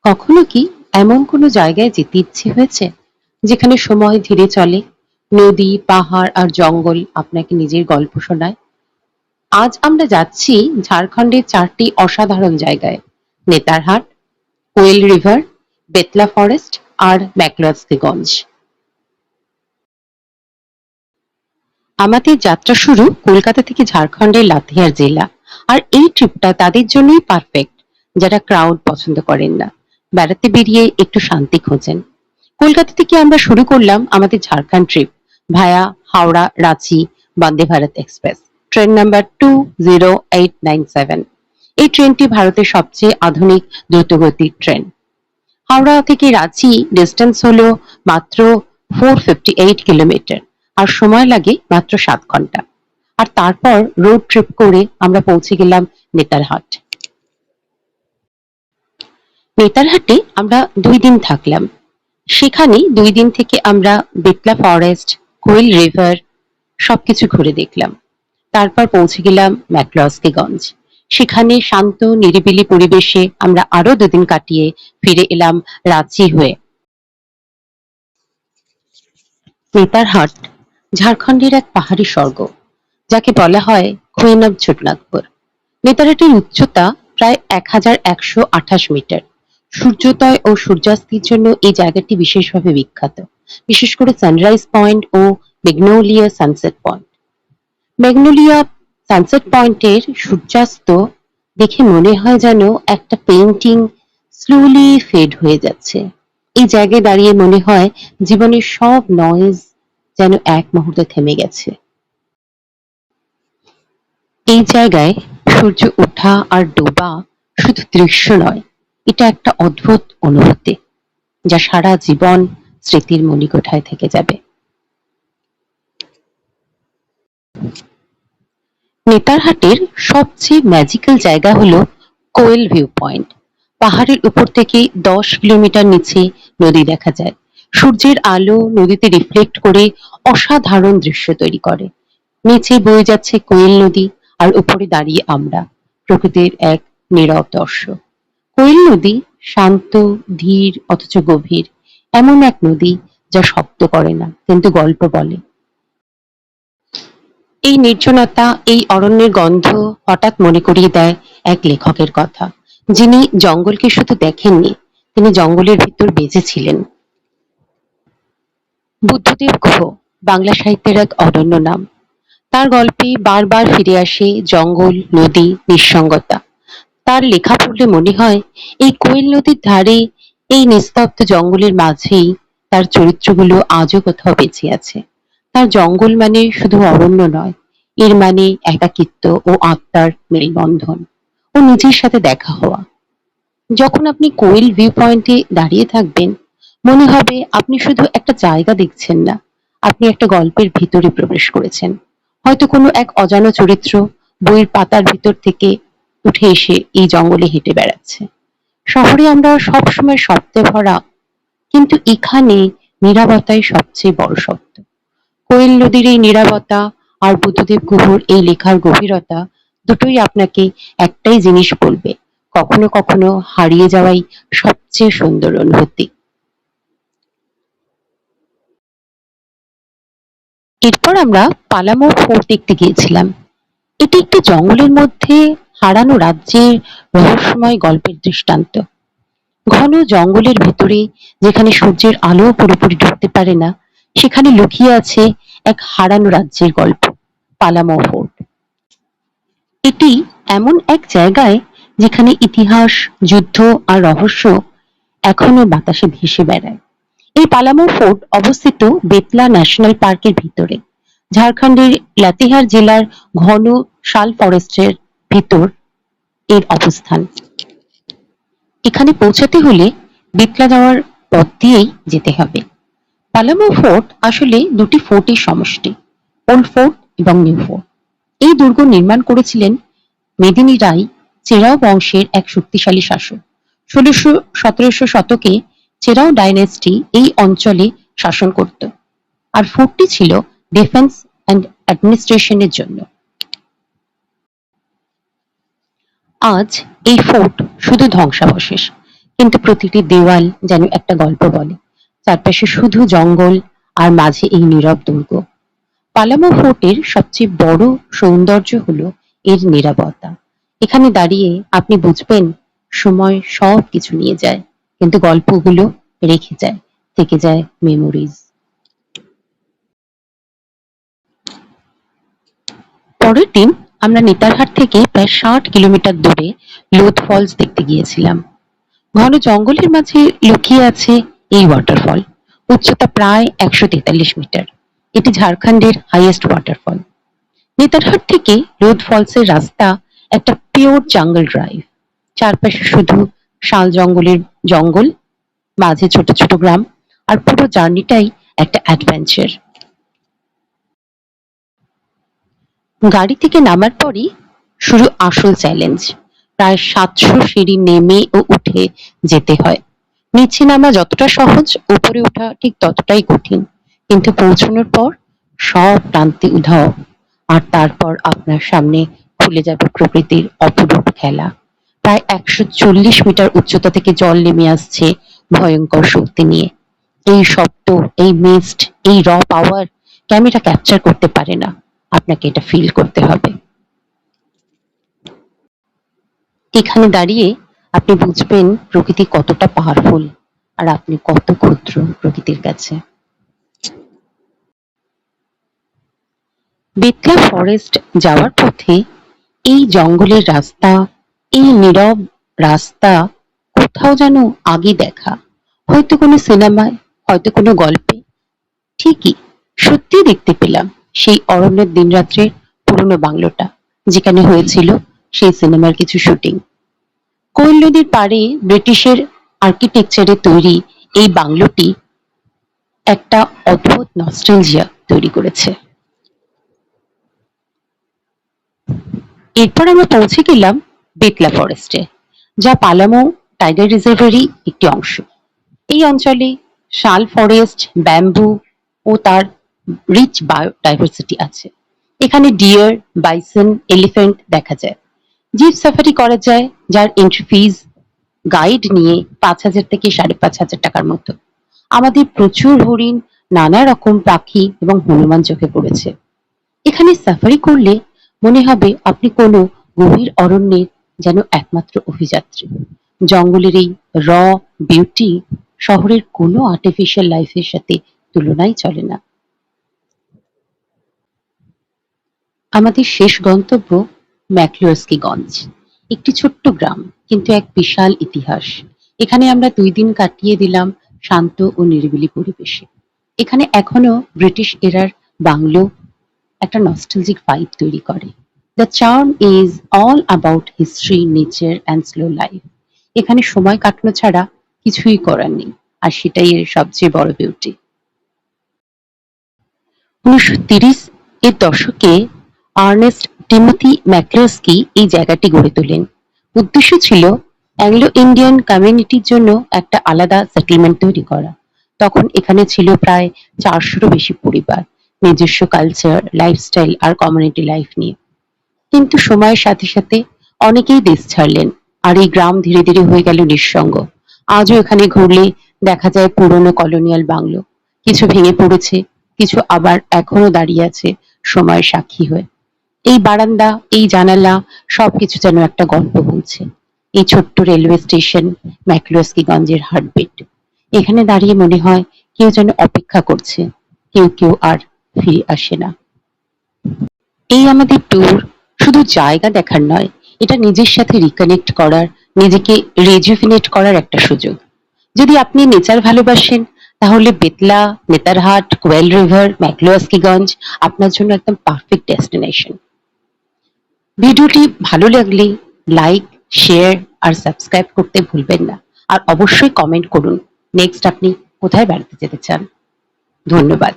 কখনো কি এমন কোনো জায়গায় যেতে ইচ্ছে হয়েছে যেখানে সময় ধীরে চলে, নদী পাহাড় আর জঙ্গল আপনাকে নিজের গল্প শোনায়? আজ আমরা যাচ্ছি ঝাড়খণ্ডের চারটি অসাধারণ জায়গায়: নেতারহাট, কোয়েল রিভার, বেতলা ফরেস্ট আর ম্যাকলস্কিগঞ্জ। আমাদের যাত্রা শুরু কলকাতা থেকে ঝাড়খণ্ডের লাতেহার জেলা। আর এই ট্রিপটা তাদের জন্যই পারফেক্ট যারা ক্রাউড পছন্দ করেন না, বেড়াতে বেরিয়ে একটু শান্তি খোঁজেন। কলকাতা থেকে আমরা শুরু করলাম আমাদের ঝাড়খণ্ড ট্রিপ ভায়া Howrah Ranchi Vande Bharat express, train number 20897। এই ট্রেনটি ভারতের সবচেয়ে আধুনিক দ্রুতগতির ট্রেন। হাওড়া থেকে রাঁচি ডিস্টেন্স হলো মাত্র 458 কিলোমিটার, আর সময় লাগে মাত্র 7 ঘন্টা। আর তারপর রোড ট্রিপ করে আমরা পৌঁছে গেলাম নেতারহাট। নেতারহাটে আমরা 2 দিন থাকলাম। সেখানে 2 দিন থেকে আমরা বেতলা ফরেস্ট, কোয়েল রিভার সবকিছু ঘুরে দেখলাম। তারপর পৌঁছে গেলাম ম্যাকলস্কিগঞ্জ। সেখানে শান্ত নিরিবিলি পরিবেশে আমরা আরো 2 দিন কাটিয়ে ফিরে এলাম রাঁচি হয়ে। নেতারহাট ঝাড়খণ্ডের এক পাহাড়ি স্বর্গ, যাকে বলা হয় কুইন অব ছোটনাগপুর। নেতারহাটের উচ্চতা প্রায় 1128 মিটার। সূর্যোদয় ও সূর্যাস্তের জন্য এই জায়গাটি বিশেষভাবে বিখ্যাত, বিশেষ করে সানরাইজ পয়েন্ট ও magnolia sunset point. Magnolia sunset পয়েন্টের সূর্যাস্ত দেখে মনে হয় যেন একটা পেইন্টিং স্লোলি ফেড হয়ে যাচ্ছে। এই জায়গায় দাঁড়িয়ে মনে হয় জীবনের সব নয়েজ যেন এক মুহূর্তে থেমে গেছে। এই জায়গায় সূর্য ওঠা আর ডোবা শুধু দৃশ্য নয়, এটা একটা অদ্ভুত অনুভূতি যা সারা জীবন স্মৃতির মণিকোঠায় থেকে যাবে। নেতারহাটের সবচেয়ে ম্যাজিক্যাল জায়গা হলো কোয়েল ভিউ পয়েন্ট। পাহাড়ের উপর থেকে 10 কিলোমিটার নিচে নদী দেখা যায়। সূর্যের আলো নদীতে রিফ্লেক্ট করে অসাধারণ দৃশ্য তৈরি করে। নিচে বয়ে যাচ্ছে কোয়েল নদী, আর উপরে দাঁড়িয়ে আমরা, প্রকৃতির এক নীরব দর্শক। কোয়েল নদী শান্ত, ধীর অথচ গভীর। এমন এক নদী যা শব্দ করে না কিন্তু গল্প বলে। এই নির্জনতা, এই অরণ্যের গন্ধ হঠাৎ মনে করিয়ে দেয় এক লেখকের কথা, যিনি জঙ্গলকে শুধু দেখেননি, তিনি জঙ্গলের ভিতর বেঁচেছিলেন। বুদ্ধদেব গুহ বাংলা সাহিত্যের এক অনন্য নাম। তার গল্পে বারবার ফিরে আসে জঙ্গল, নদী, নিঃসঙ্গতা। তার লেখা পড়লে মনে হয় এই কোয়েল নদীর ধারে, এই নিস্তব্ধ জঙ্গলের মাঝেই তার চরিত্রগুলো আজও কোথাও বেঁচে আছে। তার জঙ্গল মানে শুধু অরণ্য নয়, এর মানে একাকিত্ব ও আত্মার মেলবন্ধন ও নিজের সাথে দেখা হওয়া। যখন আপনি কোয়েল ভিউ পয়েন্টে দাঁড়িয়ে থাকবেন, মনে হবে আপনি শুধু একটা জায়গা দেখছেন না, আপনি একটা গল্পের ভিতরে প্রবেশ করেছেন। হয়তো কোনো এক অজানা চরিত্র বইয়ের পাতার ভিতর থেকে উঠে এসে এই জঙ্গলে হেঁটে বেড়াচ্ছে। শহরে আমরা সবসময় শব্দে ভরা, কিন্তু এখানে নীরবতাই সবচেয়ে বড় শব্দ। কোয়েল নদীর এই নীরবতা আর বুদ্ধদেব গুহর এই লেখার গভীরতা, দুটোই আপনাকে একটাই জিনিস বলবে: কখনো কখনো হারিয়ে যাওয়াই সবচেয়ে সুন্দর অনুভূতি। এরপর আমরা পালামৌ ফোর্ট দেখতে গিয়েছিলাম। এটি একটি জঙ্গলের মধ্যে হারানো রাজ্যের রহস্যময় গল্পের দৃষ্টান্ত। ঘন জঙ্গলের ভেতরে, যেখানে সূর্যের আলো পুরোপুরি ঢুকতে পারে না, সেখানে লুকিয়ে আছে এক হারানো রাজ্যের গল্প, পালামৌ ফোর্ট। এটি এমন এক জায়গায় যেখানে ইতিহাস, যুদ্ধ আর রহস্য এখনো বাতাসে ভেসে বেড়ায়। এই পালামৌ ফোর্ট অবস্থিত বেতলা ন্যাশনাল পার্কের ভিতরে, ঝাড়খণ্ডের লাতেহার জেলার ঘন শাল ফরেস্টের ভিতর এর অবস্থান। এখানে পৌঁছাতে হলে বেতলা যাওয়ার পথ দিয়েই যেতে হবে। পালামৌ ফোর্ট আসলে দুটি ফোর্টের সমষ্টি, ওল্ড ফোর্ট এবং নিউ ফোর্ট। এই দুর্গ নির্মাণ করেছিলেন মেদিনী রায় চেরাও বংশের এক শক্তিশালী শাসক। 1600-1700 শতকে চেরাও ডাইনেস্টি এই অঞ্চলে শাসন করত, আর ফোর্টটি ছিল ডিফেন্স অ্যান্ড অ্যাডমিনিস্ট্রেশনের জন্য। আজ এই ফোর্ট শুধু ধ্বংসাবশেষ, কিন্তু প্রতিটি দেওয়াল যেন একটা গল্প বলে। চারপাশে শুধু জঙ্গল আর মাঝে এই নীরব দুর্গ। পালামো ফোর্টের সবচেয়ে বড় সৌন্দর্য হলো এর নীরবতা। এখানে দাঁড়িয়ে আপনি বুঝবেন সময় সব কিছু নিয়ে যায়, কিন্তু গল্পগুলো রেখে যায়, থেকে যায় মেমোরিজ। পরের দিন আমরা নেতারহাট থেকে প্রায় ৬০ কিলোমিটার দূরে লোধ ফলস দেখতে গিয়েছিলাম। ঘন জঙ্গলের মাঝে লুকিয়ে আছে এই ওয়াটারফল। উচ্চতা প্রায় ১৪৩ মিটার। এটি ঝাড়খণ্ডের হাইয়েস্ট ওয়াটারফল। নেতারহাট থেকে লোধ ফলসের রাস্তা একটা পিওর জাঙ্গল ড্রাইভ। চারপাশে শুধু শাল জঙ্গলের জঙ্গল, মাঝে ছোট ছোট গ্রাম, আর পুরো জার্নিটাই একটা অ্যাডভেঞ্চার। গাড়ি থেকে নামার পরই শুরু আসল চ্যালেঞ্জ। প্রায় ৭০০ সিঁড়ি নেমে ও উঠে যেতে হয়। নিচে নামা যতটা সহজ, উপরে ওঠা ঠিক ততটাই কঠিন। কিন্তু পৌঁছানোর পর সব ক্লান্তি উধাও, আর তারপর আপনার সামনে খুলে যাবে প্রকৃতির অপরূপ খেলা। প্রায় ১৪০ মিটার উচ্চতা থেকে জল নেমে আসছে ভয়ঙ্কর শক্তি নিয়ে। এই শব্দ, এই মিস্ট, এই র পাওয়ার ক্যামেরা ক্যাপচার করতে পারে না। আপনাকে এটা ফিল করতে হবে। এখানে দাঁড়িয়ে আপনি বুঝবেন প্রকৃতি কতটা পাওয়ারফুল, আর আপনি কত ক্ষুদ্র প্রকৃতির কাছে। বেতলা ফরেস্ট যাওয়ার পথে এই জঙ্গলের রাস্তা, এই নীরব রাস্তা কোথাও যেন আগে দেখা, হয়তো কোনো সিনেমায়, হয়তো কোনো গল্পে। ঠিকই, সত্যি দেখতে পেলাম সেই অরণ্যের দিনরাত্রের পুরনো বাংলোটা, যেখানে হয়েছিল সেই সিনেমার কিছু শুটিং। কোয়েল নদীর পাড়ে ব্রিটিশের আর্কিটেকচারে তৈরি এই বাংলোটি একটা অদ্ভুত নস্টালজিয়া তৈরি করেছে। এরপর আমরা পৌঁছে গেলাম বেতলা ফরেস্টে, যা পালামো টাইগার রিজার্ভেরই একটি অংশ। এই অঞ্চলে শাল ফরেস্ট, ব্যাম্বু ও তার রিচ বায়োডাইভার্সিটি আছে। এখানে ডিয়ার, বাইসন, এলিফ্যান্ট দেখা যায়। জিপ সাফারি করা যায়, যার এন্ট্রি ফিজ গাইড নিয়ে ৫,০০০ থেকে ৫,৫০০ টাকার মতো। আমাদের প্রচুর হরিণ, নানা রকম পাখি এবং হনুমান চোখে পড়েছে। এখানে সাফারি করলে মনে হবে আপনি কোনো গভীর অরণ্যের যেন একমাত্র অভিযাত্রী। জঙ্গলের এই র বিউটি শহরের কোনো আর্টিফিশিয়াল লাইফের সাথে তুলনাই চলে না। আমাদের শেষ গন্তব্য ম্যাকলুস্কিগঞ্জ, একটি ছোট্ট গ্রাম, কিন্তু এক বিশাল ইতিহাস। এখানে আমরা ২ দিন কাটিয়ে দিলাম শান্ত ও নিরিবিলি পরিবেশে। এখানে এখনো ব্রিটিশ এরার বাংলো একটা নস্টালজিক ভাইব তৈরি করে। The charm is all about history, nature and slow life. এখানে সময় কাটানো ছাড়া কিছুই করার নেই, আর সেটাই এর সবচেয়ে বড় বিউটি। ১৯৩০ এর দশকে আর্নেস্ট টিমোথি ম্যাকক্লস্কি এই জায়গাটি গড়ে তোলেন। উদ্দেশ্য ছিল অ্যাংলো ইন্ডিয়ান কমিউনিটির জন্য একটা আলাদা সেটেলমেন্ট তৈরি করা। তখন এখানে ছিল প্রায় ৪০০-রও বেশি পরিবার, নিজস্ব কালচার, লাইফস্টাইল আর কমিউনিটি লাইফ নিয়ে। কিন্তু সময়ের সাথে সাথে অনেকেই দেশ ছাড়লেন, আর এই গ্রাম ধীরে ধীরে হয়ে গেল নিঃসঙ্গ। আজও এখানে ঘুরলে দেখা যায় পুরনো কলোনিয়াল বাংলো। কিছু ভেঙে পড়েছে, কিছু আবার এখনো দাঁড়িয়ে আছে সময়ের সাক্ষী হয়ে। এই বারান্দা, এই জানালা, সবকিছু যেন একটা গল্প বলছে। এই ছোট্ট রেলওয়ে স্টেশন ম্যাকলুস্কিগঞ্জের হার্টবিট। এখানে দাঁড়িয়ে মনে হয় কেউ যেন অপেক্ষা করছে, কেউ কেউ আর ফিরে আসে না। এই আমাদের ট্যুর শুধু জায়গা দেখার নয়, এটা নিজের সাথে রিকানেক্ট করার, নিজেকে রেজুভিনেট করার একটা সুযোগ। যদি আপনি নেচার ভালোবাসেন, তাহলে বেতলা, নেতারহাট, কোয়েল রিভার, ম্যাকলুস্কিগঞ্জ আপনার জন্য একদম পারফেক্ট ডেস্টিনেশন। ভিডিওটি ভালো লাগলে লাইক, শেয়ার আর সাবস্ক্রাইব করতে ভুলবেন না। আর অবশ্যই কমেন্ট করুন নেক্সট আপনি কোথায় বেড়াতে যেতে চান। ধন্যবাদ।